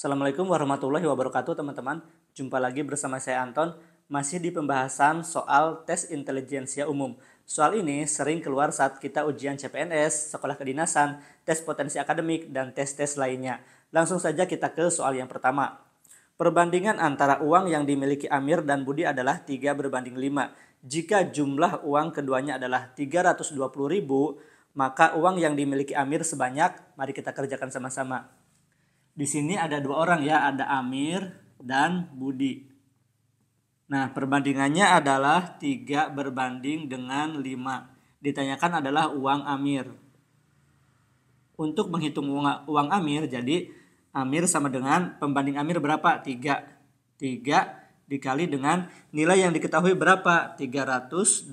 Assalamualaikum warahmatullahi wabarakatuh teman-teman. Jumpa lagi bersama saya Anton. Masih di pembahasan soal tes intelijensia umum. Soal ini sering keluar saat kita ujian CPNS, sekolah kedinasan, tes potensi akademik, dan tes-tes lainnya. Langsung saja kita ke soal yang pertama. Perbandingan antara uang yang dimiliki Amir dan Budi adalah 3:5. Jika jumlah uang keduanya adalah 320.000, maka uang yang dimiliki Amir sebanyak, mari kita kerjakan sama-sama. Di sini ada dua orang ya, ada Amir dan Budi. Nah, perbandingannya adalah 3 berbanding dengan 5. Ditanyakan adalah uang Amir. Untuk menghitung uang Amir, jadi Amir sama dengan pembanding Amir berapa? 3. 3 dikali dengan nilai yang diketahui berapa? 320.000.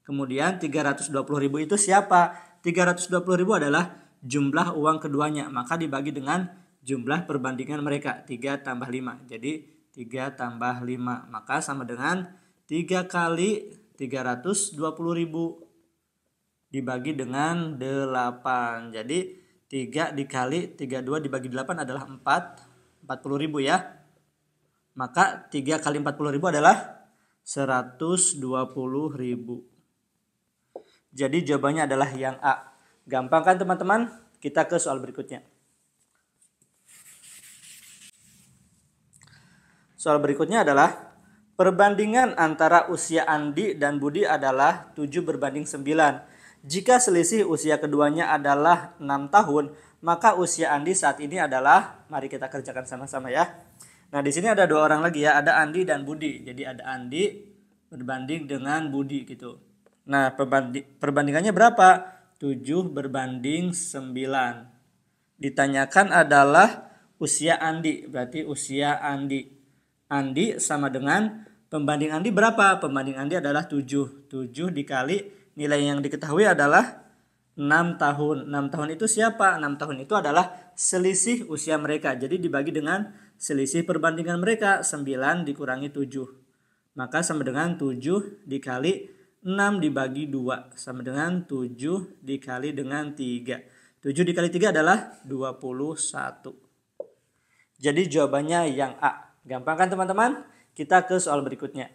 Kemudian 320.000 itu siapa? 320.000 adalah jumlah uang keduanya, maka dibagi dengan jumlah perbandingan mereka, 3 tambah 5. Jadi 3 tambah 5, maka sama dengan 3 kali 320.000 dibagi dengan 8. Jadi 3 dikali 32 dibagi 8 adalah 40.000 ya. Maka 3 kali 40.000 adalah 120.000. Jadi jawabannya adalah yang A. Gampang kan teman-teman? Kita ke soal berikutnya. Soal berikutnya adalah perbandingan antara usia Andi dan Budi adalah 7:9. Jika selisih usia keduanya adalah 6 tahun, maka usia Andi saat ini adalah, mari kita kerjakan sama-sama ya. Nah, di sini ada dua orang lagi ya, ada Andi dan Budi. Jadi ada Andi berbanding dengan Budi gitu. Nah, perbandingannya berapa? 7:9. Ditanyakan adalah usia Andi, berarti usia Andi. Andi sama dengan pembanding Andi berapa? Pembanding Andi adalah 7. 7 dikali nilai yang diketahui adalah 6 tahun. 6 tahun itu siapa? 6 tahun itu adalah selisih usia mereka. Jadi dibagi dengan selisih perbandingan mereka, 9 dikurangi 7. Maka sama dengan 7 dikali 6 dibagi 2 sama dengan 7 dikali dengan 3. 7 dikali 3 adalah 21. Jadi jawabannya yang A. Gampang kan teman-teman? Kita ke soal berikutnya.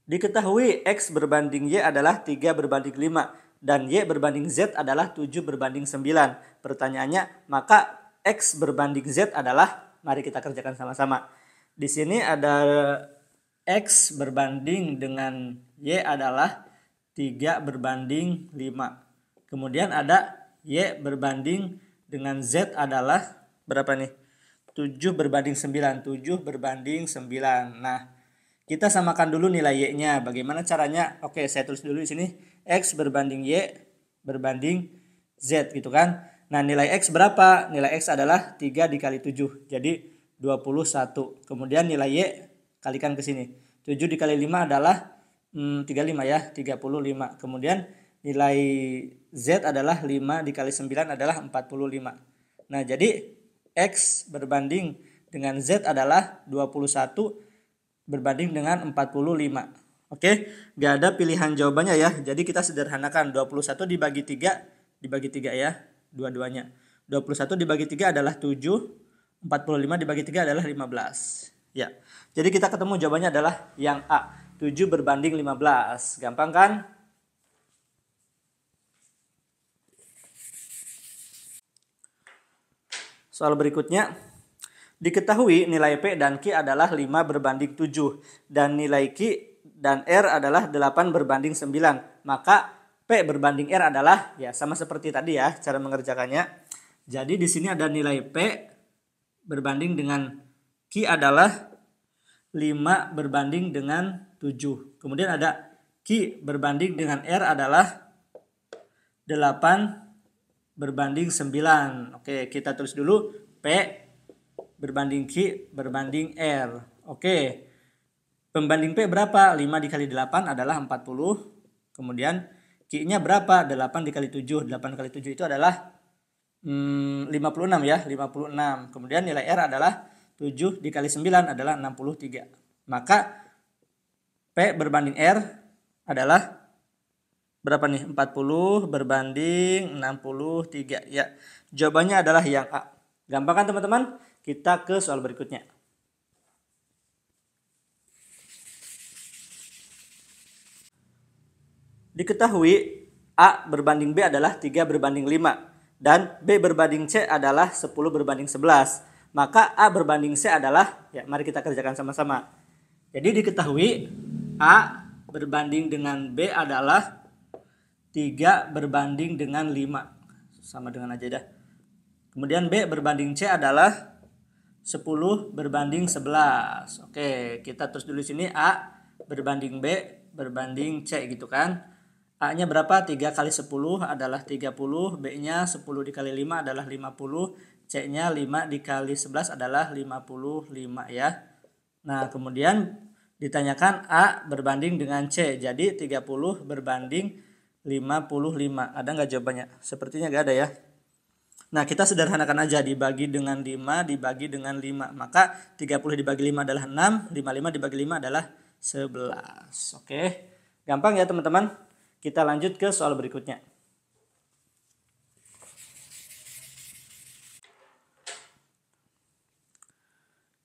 Diketahui X berbanding Y adalah 3:5 dan Y berbanding Z adalah 7:9. Pertanyaannya, maka X berbanding Z adalah, mari kita kerjakan sama-sama. Di sini ada X berbanding dengan Y adalah 3:5. Kemudian ada Y berbanding dengan Z adalah berapa nih? 7:9. 7:9. Nah, kita samakan dulu nilai Y-nya. Bagaimana caranya? Oke, saya tulis dulu di sini. X berbanding Y berbanding Z gitu kan. Nah, nilai X berapa? Nilai X adalah 3 dikali 7. Jadi 21. Kemudian nilai Y kalikan ke sini. 7 dikali 5 adalah 35 ya. 35. Kemudian nilai Z adalah 5 dikali 9 adalah 45. Nah, jadi X berbanding dengan Z adalah 21 berbanding dengan 45. Oke, gak ada pilihan jawabannya ya. Jadi kita sederhanakan, 21 dibagi 3 ya, dua-duanya. 21 dibagi 3 adalah 7, 45 dibagi 3 adalah 15. Ya. Jadi kita ketemu jawabannya adalah yang A, 7:15. Gampang kan? Soal berikutnya, diketahui nilai P dan Q adalah 5:7 dan nilai Q dan R adalah 8:9. Maka P berbanding R adalah, ya sama seperti tadi ya cara mengerjakannya. Jadi di sini ada nilai P berbanding dengan Q adalah 5 berbanding dengan 7. Kemudian ada Q berbanding dengan R adalah 8 berbanding 9. Oke, kita tulis dulu P berbanding Q berbanding R. Oke. Pembanding P berapa? 5 dikali 8 adalah 40. Kemudian Q-nya berapa? 8 dikali 7. 8 kali 7 itu adalah 56 ya. 56. Kemudian nilai R adalah 7 dikali 9 adalah 63. Maka P berbanding R adalah berapa nih? 40 berbanding 63. Ya, jawabannya adalah yang A. Gampang kan teman-teman? Kita ke soal berikutnya. Diketahui A berbanding B adalah 3 berbanding 5 dan B berbanding C adalah 10 berbanding 11. Maka A berbanding C adalah, ya mari kita kerjakan sama-sama. Jadi diketahui A berbanding dengan B adalah 3 berbanding dengan 5. Sama dengan aja dah. Kemudian B berbanding C adalah 10 berbanding 11. Oke, kita terus dulu sini A berbanding B berbanding C gitu kan. A-nya berapa? 3 kali 10 adalah 30, B-nya 10 dikali 5 adalah 50, C-nya 5 dikali 11 adalah 55 ya. Nah, kemudian ditanyakan A berbanding dengan C, jadi 30 berbanding 55. Ada nggak jawabannya? Sepertinya nggak ada ya. Nah, kita sederhanakan aja, dibagi dengan 5 dibagi dengan 5. Maka 30 dibagi 5 adalah 6, 55 dibagi 5 adalah 11. Oke, gampang ya teman-teman. Kita lanjut ke soal berikutnya.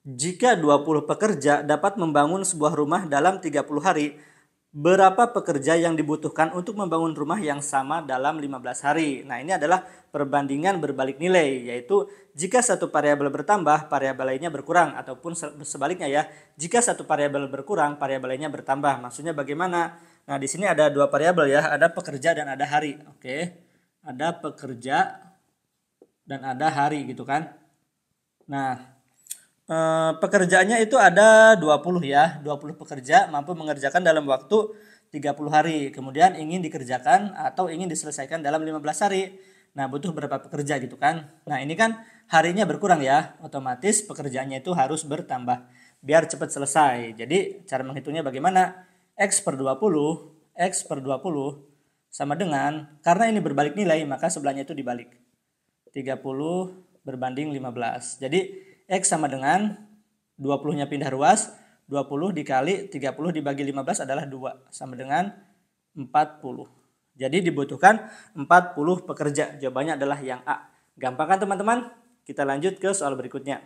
Jika 20 pekerja dapat membangun sebuah rumah dalam 30 hari, berapa pekerja yang dibutuhkan untuk membangun rumah yang sama dalam 15 hari? Nah, ini adalah perbandingan berbalik nilai, yaitu jika satu variabel bertambah, variabel lainnya berkurang, ataupun sebaliknya ya. Jika satu variabel berkurang, variabel lainnya bertambah. Maksudnya bagaimana? Nah, di sini ada dua variabel ya, ada pekerja dan ada hari. Oke. Ada pekerja dan ada hari gitu kan. Nah, pekerjaannya itu ada 20 ya. 20 pekerja mampu mengerjakan dalam waktu 30 hari. Kemudian ingin dikerjakan atau ingin diselesaikan dalam 15 hari. Nah, butuh berapa pekerja gitu kan. Nah, ini kan harinya berkurang ya. Otomatis pekerjaannya itu harus bertambah biar cepat selesai. Jadi, cara menghitungnya bagaimana? X per 20 sama dengan, karena ini berbalik nilai, maka sebelahnya itu dibalik. 30 berbanding 15. Jadi, X sama dengan 20-nya pindah ruas, 20 dikali 30 dibagi 15 adalah 2, sama dengan 40. Jadi dibutuhkan 40 pekerja. Jawabannya adalah yang A. Gampang kan teman-teman? Kita lanjut ke soal berikutnya.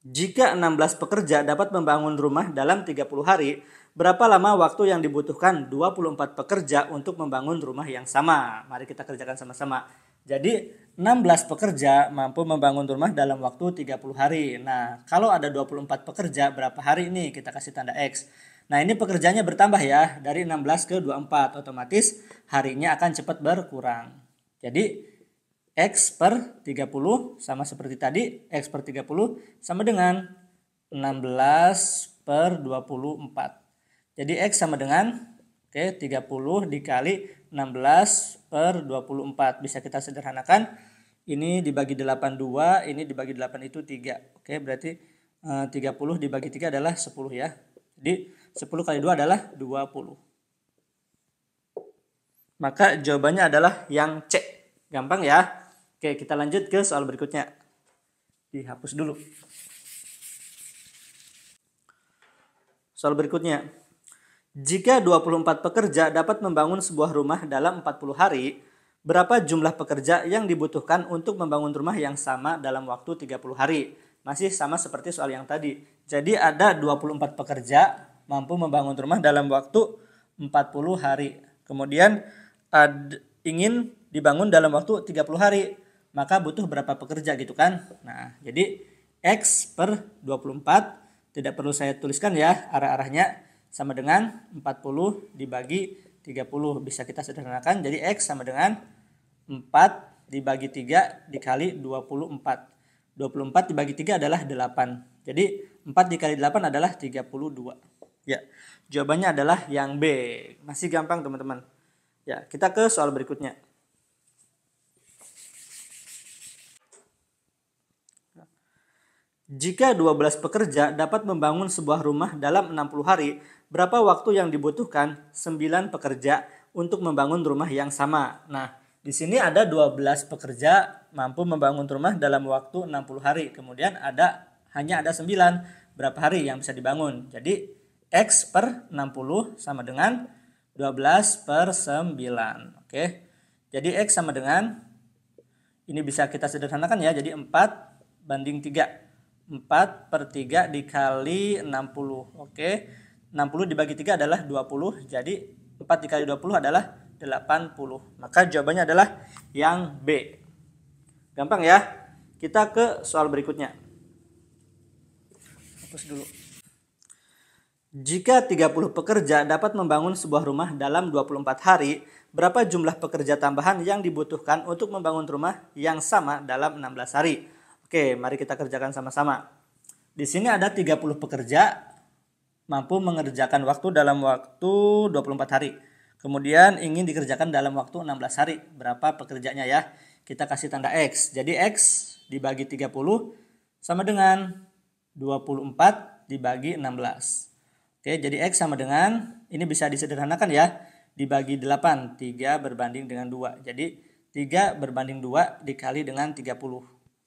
Jika 16 pekerja dapat membangun rumah dalam 30 hari, berapa lama waktu yang dibutuhkan 24 pekerja untuk membangun rumah yang sama? Mari kita kerjakan sama-sama. Jadi 16 pekerja mampu membangun rumah dalam waktu 30 hari. Nah, kalau ada 24 pekerja, berapa hari ini? Kita kasih tanda X. Nah, ini pekerjaannya bertambah ya, dari 16 ke 24. Otomatis harinya akan cepat berkurang. Jadi X per 30 sama seperti tadi, X per 30 sama dengan 16 per 24. Jadi X sama dengan 30 dikali 16 per 24. Bisa kita sederhanakan. Ini dibagi 8 2, ini dibagi 8 itu 3. Oke, berarti 30 dibagi 3 adalah 10 ya. Jadi 10 kali 2 adalah 20. Maka jawabannya adalah yang C. Gampang ya. Oke, kita lanjut ke soal berikutnya. Dihapus dulu. Soal berikutnya. Jika 24 pekerja dapat membangun sebuah rumah dalam 40 hari, berapa jumlah pekerja yang dibutuhkan untuk membangun rumah yang sama dalam waktu 30 hari? Masih sama seperti soal yang tadi. Jadi ada 24 pekerja mampu membangun rumah dalam waktu 40 hari. Kemudian ingin dibangun dalam waktu 30 hari. Maka butuh berapa pekerja gitu kan. Nah, jadi X per 24, tidak perlu saya tuliskan ya arah-arahnya, sama dengan 40 dibagi 30. Bisa kita sederhanakan, jadi X sama dengan 4 dibagi 3 dikali 24. 24 dibagi 3 adalah 8. Jadi 4 dikali 8 adalah 32. Ya, jawabannya adalah yang B. Masih gampang teman-teman. Ya, kita ke soal berikutnya. Jika 12 pekerja dapat membangun sebuah rumah dalam 60 hari, berapa waktu yang dibutuhkan 9 pekerja untuk membangun rumah yang sama? Nah, di sini ada 12 pekerja mampu membangun rumah dalam waktu 60 hari. Kemudian hanya ada 9. Berapa hari yang bisa dibangun? Jadi X per 60 sama dengan 12 per 9. Oke. Jadi X sama dengan, ini bisa kita sederhanakan ya, jadi 4/3. 4 per 3 dikali 60. Oke. 60 dibagi 3 adalah 20. Jadi 4 dikali 20 adalah 80. Maka jawabannya adalah yang B. Gampang ya. Kita ke soal berikutnya. Hapus dulu. Jika 30 pekerja dapat membangun sebuah rumah dalam 24 hari, berapa jumlah pekerja tambahan yang dibutuhkan untuk membangun rumah yang sama dalam 16 hari? Oke, mari kita kerjakan sama-sama. Di sini ada 30 pekerja mampu mengerjakan waktu dalam waktu 24 hari. Kemudian ingin dikerjakan dalam waktu 16 hari. Berapa pekerjanya ya? Kita kasih tanda X. Jadi X dibagi 30 sama dengan 24 dibagi 16. Oke, jadi X sama dengan, ini bisa disederhanakan ya, dibagi 8. 3 berbanding dengan 2. Jadi 3 berbanding 2 dikali dengan 30.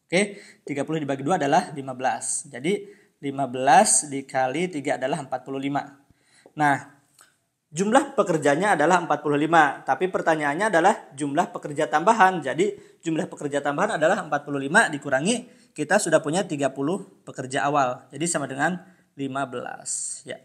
Oke, 30 dibagi 2 adalah 15. Jadi 15 dikali 3 adalah 45. Nah, jumlah pekerjanya adalah 45, tapi pertanyaannya adalah jumlah pekerja tambahan. Jadi jumlah pekerja tambahan adalah 45 dikurangi, kita sudah punya 30 pekerja awal. Jadi sama dengan 15. Ya.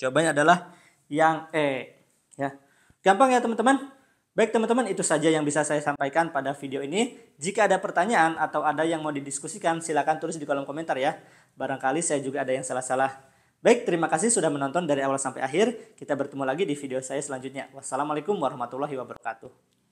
Jawabannya adalah yang E. Ya. Gampang ya teman-teman? Baik teman-teman, itu saja yang bisa saya sampaikan pada video ini. Jika ada pertanyaan atau ada yang mau didiskusikan, silakan tulis di kolom komentar ya. Barangkali saya juga ada yang salah-salah. Baik, terima kasih sudah menonton dari awal sampai akhir. Kita bertemu lagi di video saya selanjutnya. Wassalamualaikum warahmatullahi wabarakatuh.